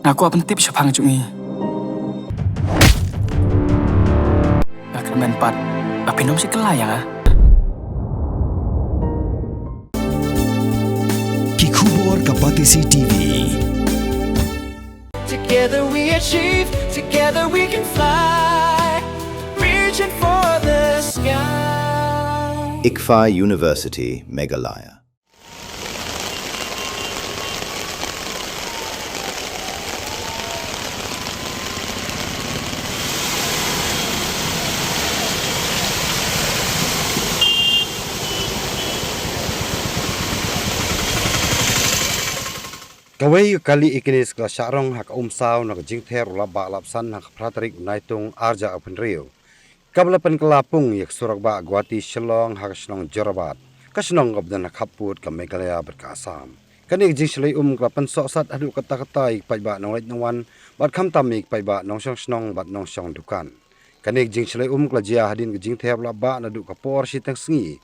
Naku apentip syapang jungi. Bakremen pat. Bapinom si kelayang ah. Kikubor Kapatisi TV. Together we achieve, together we can fly, reaching for the sky. ICFA University, Meghalaya. Kawai kali ikinis ka syarong hak umsaw na jingther ulaba lapsan hak pratrik unaitung arja apenrio. Kablapan kelapung yak surakba Guwahati Shillong hak Shillong Jorabat. Kasnong gabdan hak haput ka Meghalaya berkasam. Kanig jing shlai kelapan soksat adu kata-kata ik paiba nong lait nongwan bat kham tamik paiba nong snong bat nong shong dukan. Kanig jing shlai kelajia hadin ke jingther ulaba nadu kapor sitang sengi.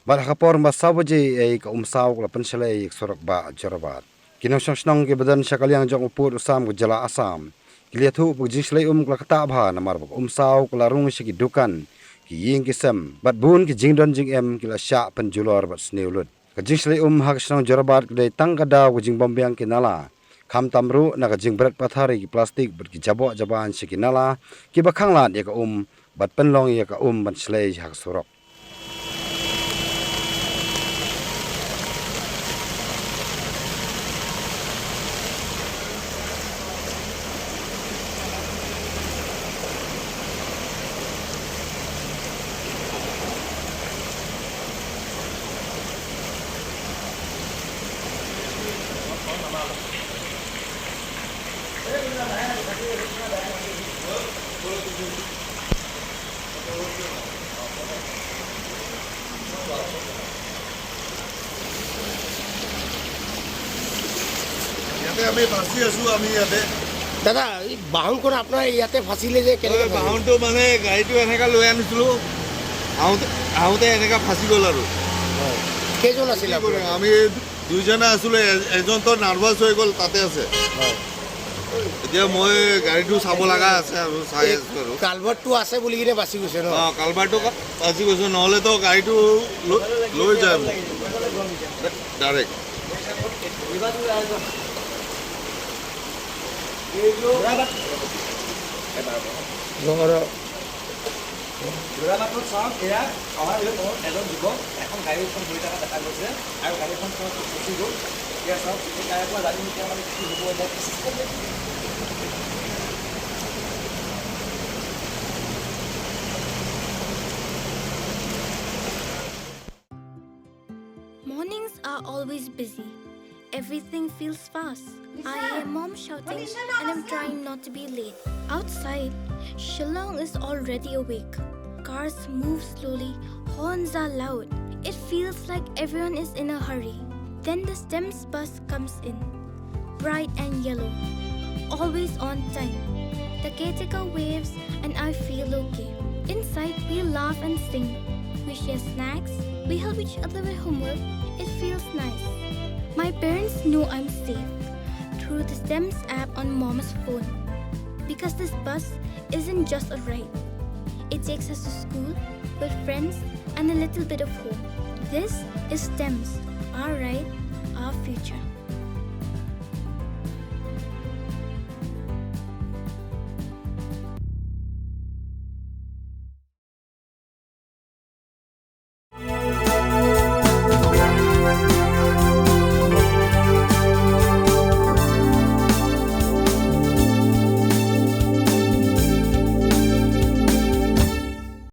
Bat kapor masawaje ai ka umsaw kelapan shlai ik surakba Jorabat. Kinong ke badan syakaliang jong uput usam ke jala asam. Kiliathu pujing slay kelakata bha namar umsaw kelarung syaki dukan. Ki ying kisam. Bat bun ki jingdon jing em kila syak penjulor bat sneulut. Kajing slay hak Shillong Jorabat kedai tang kada kujing bombiang kinala. Kham tamru na kajing berat pathari ki plastik bat ki jabok jaban syaki nala. Ki bakhang lat ya ka bat penlong ya ka bat slay hak surok. আমি ফাঁচি আছো আমি ইয়াতে দাদা এই বাহনখন আপোনাৰ ইয়াতে ফাঁচিলে যে কেনেকৈ বাহনটো মানে গাড়ীটো এনেকা লৈ আনিছিলো আহোঁতে এনেকা ফাঁচি গ'ল আৰু কেইজন আছিল আমি দুইজনে আছিলো এজনটো নাৰ্ভাছ হৈ গ'ল তাতে আছে এতিয়া মই গাড়ীটো চাব লগা আছে আৰু চাই আছো আৰু কালভাৰটো আছে বুলি কিনে বাচি গৈছে ন কালভাৰটো বাচি গৈছে নহ'লেতো গাড়ীটো লৈ যায় ডাইৰেক্ট যোৰাবাটত চাওক এয়া আমাৰ এজন যুৱক এখন গাড়ীখন ধৰি থকা দেখা গৈছে আৰু গাড়ীখন ফচি গ'ল এতিয়া চাওক এই গাড়ীৰ পৰা জানি এতিয়া মানে কি হ'ব এতিয়া Mornings are always busy. Everything feels fast. I hear mom shouting and I'm trying not to be late. Outside, Shillong is already awake. Cars move slowly, horns are loud. It feels like everyone is in a hurry. Then the STEMS bus comes in, bright and yellow, always on time. The caretaker waves and I feel okay. Inside, we laugh and sing. We share snacks, we help each other with homework. It feels nice. My parents know I'm safe through the STEMS app on mom's phone. Because this bus isn't just a ride. It takes us to school, with friends, and a little bit of home. This is STEMS, our ride, our future.